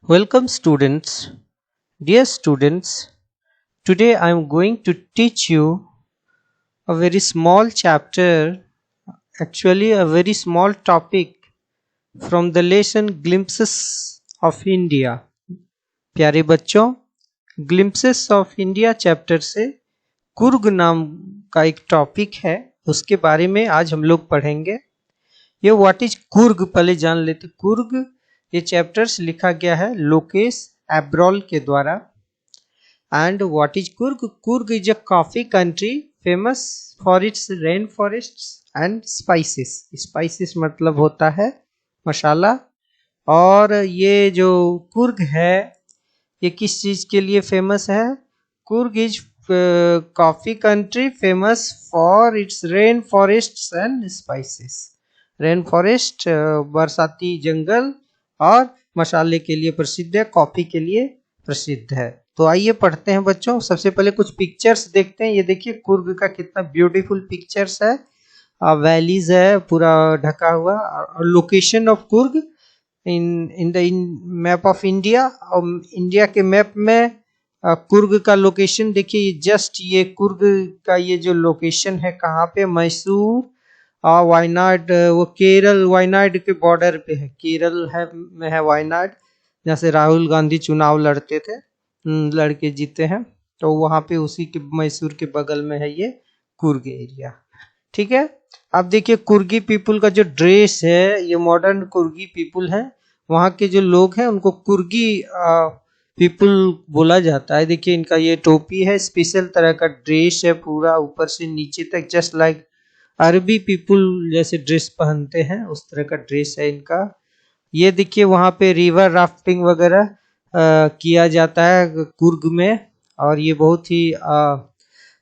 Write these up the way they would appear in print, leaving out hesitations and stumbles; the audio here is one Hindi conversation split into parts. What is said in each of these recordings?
Welcome students. Dear students, today I am going to teach you a very small chapter, actually a very small topic from the lesson Glimpses of India. प्यारे बच्चों, Glimpses of India चैप्टर से कुर्ग नाम का एक टॉपिक है, उसके बारे में आज हम लोग पढ़ेंगे। ये व्हाट इज कुर्ग पहले जान लेते। कुर्ग ये चैप्टर्स लिखा गया है लोकेश एब्रॉल के द्वारा। And what is Coorg? Coorg is a coffee country famous for its rain forests and spices. Spices मतलब होता है मसाला। और ये जो कुर्ग है ये किस चीज के लिए फेमस है? Coorg is coffee country famous for its rain forests and spices. Rain forest बरसाती जंगल और मसाले के लिए प्रसिद्ध है, कॉफी के लिए प्रसिद्ध है। तो आइए पढ़ते हैं बच्चों। सबसे पहले कुछ पिक्चर्स देखते हैं। ये देखिए कुर्ग का कितना ब्यूटीफुल पिक्चर्स है। वैलीज है पूरा ढका हुआ। और location of Coorg in map of India. India के मैप में कुर्ग का लोकेशन देखिए। जस्ट ये कुर्ग का ये जो लोकेशन है कहाँ पे? मैसूर और वायनाड, वो केरल वायनाड के बॉर्डर पे है। केरल है में है वायनाड, जहाँ से राहुल गांधी चुनाव लड़ते थे, लड़के जीते हैं। तो वहाँ पे उसी के मैसूर के बगल में है ये कुर्ग एरिया। ठीक है। अब देखिए कुर्गी पीपुल का जो ड्रेस है, ये मॉडर्न कुर्गी पीपुल है। वहाँ के जो लोग हैं उनको कुर्गी पीपुल बोला जाता है। देखिए इनका ये टोपी है, स्पेशल तरह का ड्रेस है पूरा ऊपर से नीचे तक, जस्ट लाइक अरबी पीपुल जैसे ड्रेस पहनते हैं उस तरह का ड्रेस है इनका। ये देखिए वहाँ पे रिवर राफ्टिंग वगैरह किया जाता है कुर्ग में, और ये बहुत ही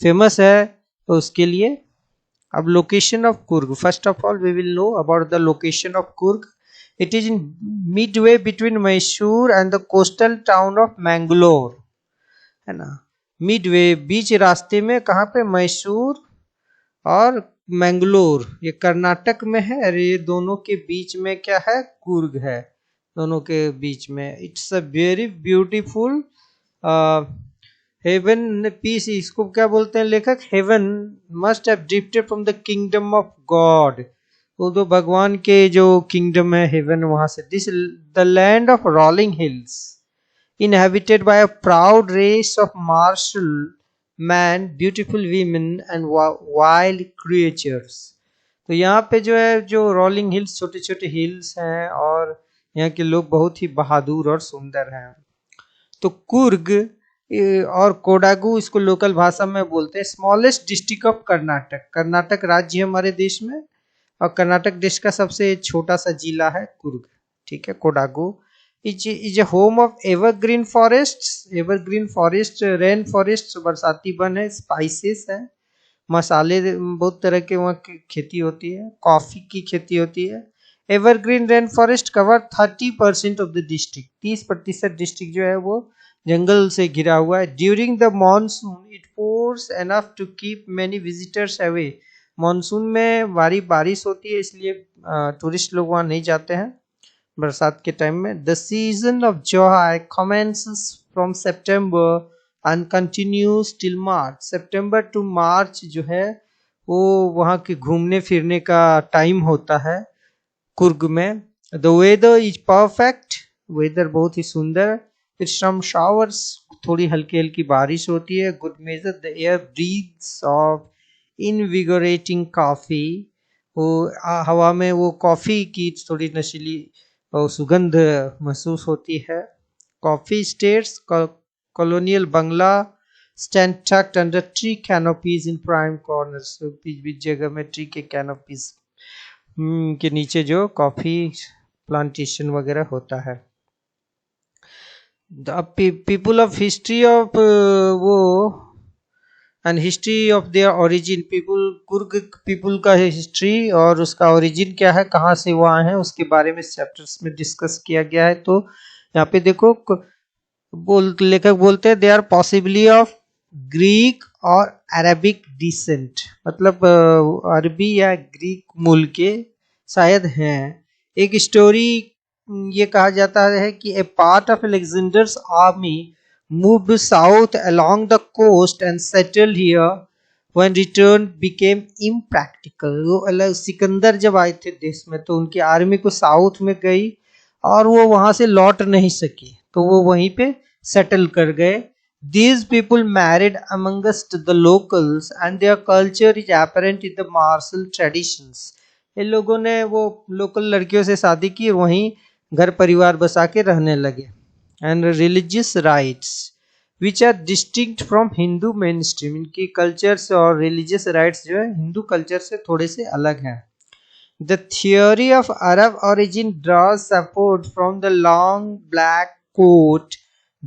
फेमस है उसके लिए। अब location of Coorg, first of all we will know about the location of Coorg. It is in midway between Mysore and the coastal town of Mangalore, है ना। मिडवे बीच रास्ते में, कहाँ पे? मैसूर और मैंगलोर, ये कर्नाटक में है। और ये दोनों के बीच में क्या है? कुर्ग है, दोनों के बीच में। It's a very beautiful heaven piece. इसको क्या बोलते हैं लेखक? Heaven must have drifted from the kingdom of God. वो तो भगवान के जो किंगडम है हेवन, वहां से। This the land of rolling hills inhabited by a proud race of martial men, beautiful women and wild creatures। तो यहाँ पे जो है, जो रोलिंग हिल्स, छोटे छोटे हिल्स हैं, और यहाँ के लोग बहुत ही बहादुर और सुंदर हैं। तो कुर्ग और कोडागु, इसको लोकल भाषा में बोलते हैं। Smallest district of Karnataka, Karnataka राज्य है हमारे देश में, और कर्नाटक देश का सबसे छोटा सा जिला है कुर्ग। ठीक है। Kodagu is a home of evergreen forest. Evergreen forest, rain forest बरसाती वन है, स्पाइसेस है, मसाले बहुत तरह के वहाँ की खेती होती है, कॉफी की खेती होती है। Evergreen rain forest cover 30% of the district. 30% district जो है वो जंगल से घिरा हुआ है। During the monsoon it pours enough to keep many visitors away. Monsoon में भारी बारिश होती है, इसलिए टूरिस्ट लोग वहाँ नहीं जाते हैं बरसात के टाइम में। The season of joy commences from September and continues till March. September to March जो है वो वहाँ के घूमने फिरने का टाइम होता है कुर्ग में। The weather is perfect, weather बहुत ही सुंदर। इट्स सम शावर्स, थोड़ी हल्की हल्की बारिश होती है। Good measure the air breathes of invigorating coffee. वो हवा में वो कॉफी की थोड़ी नशीली और सुगंध महसूस होती है। Coffee estates colonial bungalow stand tucked under tree canopies in prime corners. बीच बीच जगह में ट्री के कैनोपीज के नीचे जो कॉफी प्लांटेशन वगैरह होता है। The people of history of वो and history of their origin. People, Coorg people का हिस्ट्री और उसका ओरिजिन क्या है, कहाँ से वो आए हैं, उसके बारे में चैप्टर्स में डिस्कस किया गया है। तो यहाँ पे देखो लेखक बोलते हैं they are possibly of Greek और अरबिक डिसेंट, मतलब अरबी या ग्रीक मूल के शायद हैं। एक स्टोरी ये कहा जाता है कि a part of Alexander's army moved south along the coast and settled here when return became impractical. वो अलग सिकंदर जब आए थे देश में तो उनकी आर्मी को साउथ में गई और वो वहां से लौट नहीं सकी, तो वो वहीं पे सेटल कर गए। These people married amongst the locals and their culture is apparent in the martial traditions. इन लोगों ने वो लोकल लड़कियों से शादी की, वहीं घर परिवार बसा के रहने लगे। And religious rites which are distinct from Hindu mainstream, इनकी कल्चर से और religious rites जो है हिंदू कल्चर से थोड़े से अलग हैं। The theory of Arab origin draws support from the long black coat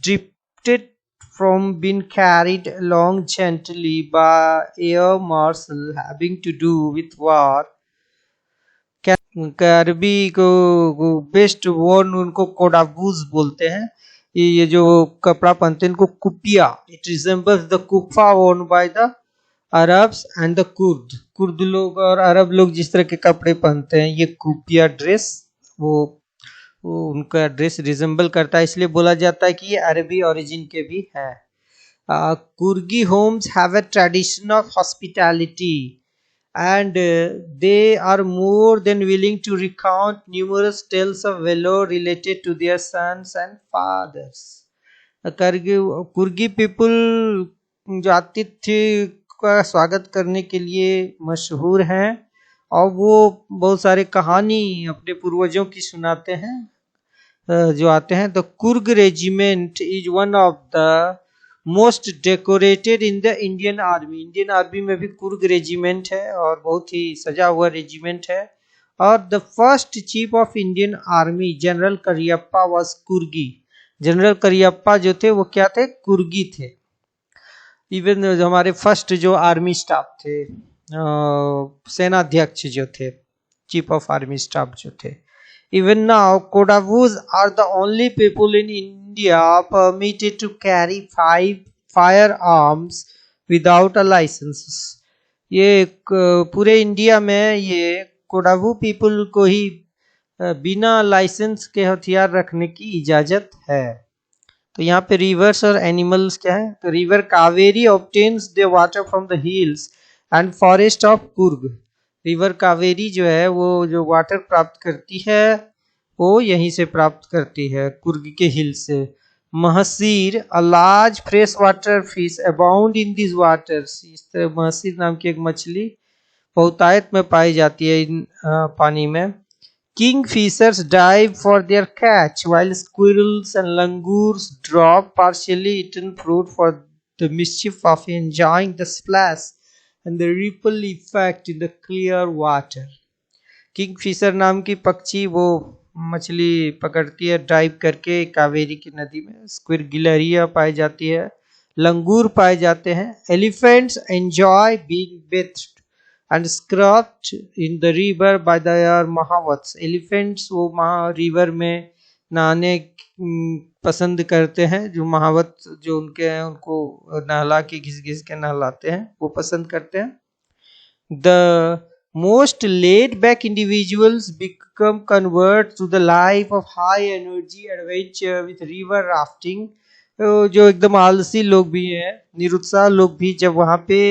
drifted from being carried along gently by air marshal having to do with war. अरबी को बेस्ट वॉर्न उनको कोडाबूज बोलते हैं। ये जो कपड़ा पहनते हैं इनको kupya, it resembles the kufa worn by the Arabs and the Kurd लोग और अरब लोग जिस तरह के कपड़े पहनते हैं, ये कुपिया ड्रेस वो उनका ड्रेस रिजेंबल करता है, इसलिए बोला जाता है कि ये अरबी ओरिजिन के भी है। Kurgi homes have a tradition of hospitality and they are more than willing to recount numerous tales of valor related to their sons and fathers. कुर्गी people जो आतिथ्य का स्वागत करने के लिए मशहूर हैं और वो बहुत सारे कहानी अपने पूर्वजों की सुनाते हैं जो आते हैं। The Coorg regiment is one of the most decorated in the Indian army. Indian army में भी कुर्ग रेजिमेंट है और बहुत ही सजा हुआ रेजिमेंट है। और the first chief of Indian army general Cariappa was कुर्गी। General Cariappa जो थे वो क्या थे, कुर्गी थे। इवन हमारे फर्स्ट जो आर्मी स्टाफ थे, सेनाध्यक्ष जो थे, चीफ ऑफ आर्मी स्टाफ जो थे। Even now, Kodavus are the only people in India permitted to carry 5 firearms without a license. ये पूरे इंडिया में ये कोडावू पीपल को ही बिना लाइसेंस के हथियार रखने की इजाजत है। तो यहाँ पे रिवर्स और एनिमल्स क्या है, तो river Kaveri obtains the water from the hills and forest of Kurg. River Kaveri जो है वो जो वाटर प्राप्त करती है वो यहीं से प्राप्त करती है, कुर्ग के हिल से। Mahseer a large fresh water fish abound in this waters. इस तरह महसीर नाम की एक मछली बहुतायत में पाई जाती है इन पानी में। Kingfishers dive for their catch while squirrels and langurs drop partially eaten fruit for the mischief of enjoying the splash and the ripple effect in the clear water. Kingfisher नाम की पक्षी वो मछली पकड़ती है डाइव करके कावेरी की नदी में। स्क्विरगिलरिया पाई जाती है, लंगूर पाए जाते हैं। Elephants enjoy being bathed and scrubbed in the river by their mahouts. Elephants वो रिवर में नहाने पसंद करते हैं, जो महावत जो उनके हैं उनको नहला के घिस घिस के नहलाते हैं, वो पसंद करते हैं। The most laid back individuals become convert to the life of high energy adventure with river rafting. जो एकदम आलसी लोग भी हैं, निरुत्साह लोग भी जब वहाँ पे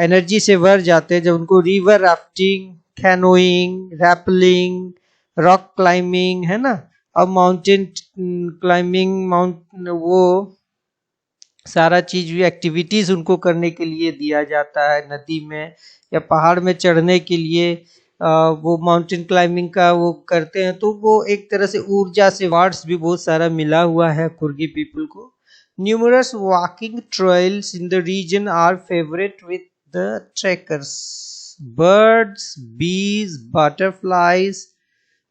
एनर्जी से भर जाते हैं, जब उनको river rafting, canoeing, rappelling, rock climbing है ना, अब माउंटेन क्लाइंबिंग, वो सारा चीज भी एक्टिविटीज उनको करने के लिए दिया जाता है। नदी में या पहाड़ में चढ़ने के लिए वो माउंटेन क्लाइंबिंग का वो करते हैं, तो वो एक तरह से ऊर्जा से वार्ड्स भी बहुत सारा मिला हुआ है कुर्गी पीपल को। Numerous walking trails in the region are favourite with the trekkers. Birds, bees, butterflies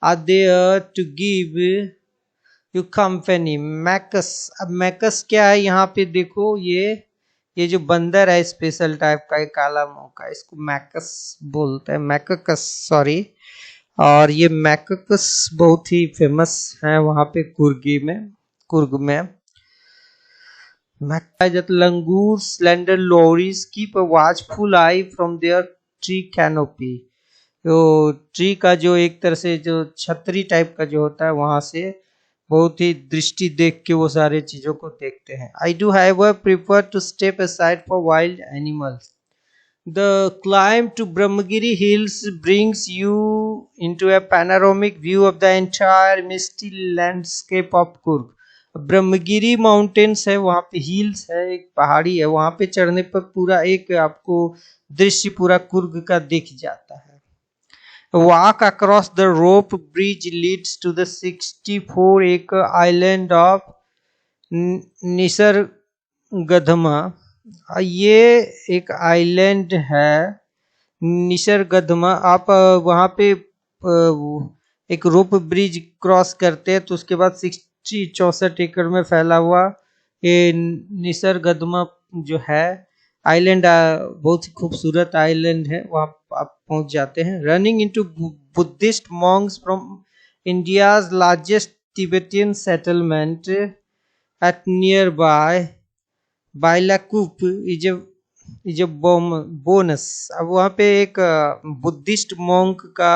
are there to give you company. मैकस, अब मैकस क्या है यहाँ पे देखो, ये जो बंदर है स्पेशल टाइप का, एक काला मुंह का, इसको मैकस बोलते हैं, मैककस सॉरी। और ये मैककस बहुत ही फेमस है वहाँ पे कुर्ग में। Langurs, slender lories keep a watchful eye from their tree canopy. तो ट्री का जो एक तरह से जो छतरी टाइप का जो होता है वहां से बहुत ही दृष्टि देख के वो सारे चीजों को देखते हैं. I do however prefer to step aside for wild animals. The climb to Brahmagiri Hills brings you into a panoramic view of the entire misty landscape of Kurg. Brahmagiri mountains है, वहाँ पे हिल्स है, एक पहाड़ी है, वहाँ पे चढ़ने पर पूरा एक आपको दृश्य पूरा कुर्ग का दिख जाता है. Walk across the rope bridge leads to the 64-acre island of निसर्गधमा. ये एक आइलैंड है निसर्गधमा. आप वहाँ पे एक रोप ब्रिज क्रॉस करते हैं तो उसके बाद 64 एकड़ में फैला हुआ ये निसर्गधमा जो है आइलैंड बहुत ही खूबसूरत आइलैंड है. वहाँ आप पहुंच जाते हैं. Running into Buddhist Monks from India's largest Tibetan settlement at nearby Bailakup is a bonus. अब वहाँ पे एक बुद्धिस्ट मॉन्क का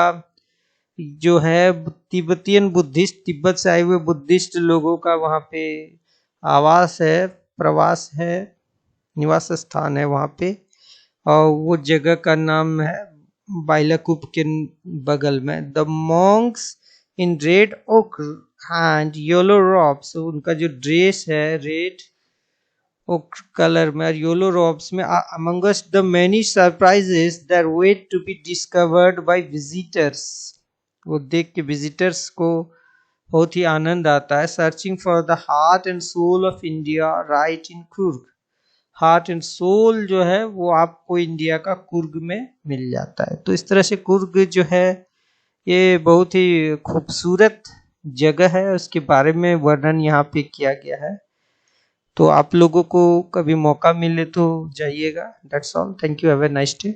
जो है तिब्बतियन बुद्धिस्ट, तिब्बत से आए हुए बुद्धिस्ट लोगों का वहाँ पे आवास है, प्रवास है, निवास स्थान है वहाँ पे. और वो जगह का नाम है बाइलाकुप के बगल में. The monks in red oak and yellow robes. उनका जो ड्रेस है रेड ओक कलर में और येलो रॉब्स में. Amongst the many surprises that wait to be discovered by visitors. वो देख के विजिटर्स को बहुत ही आनंद आता है. Searching for the heart and soul of India right in Coorg. Heart and soul जो है वो आपको इंडिया का कुर्ग में मिल जाता है. तो इस तरह से कुर्ग जो है ये बहुत ही खूबसूरत जगह है, उसके बारे में वर्णन यहाँ पे किया गया है. तो आप लोगों को कभी मौका मिले तो जाइएगा. That's all. Thank you. Have a nice day.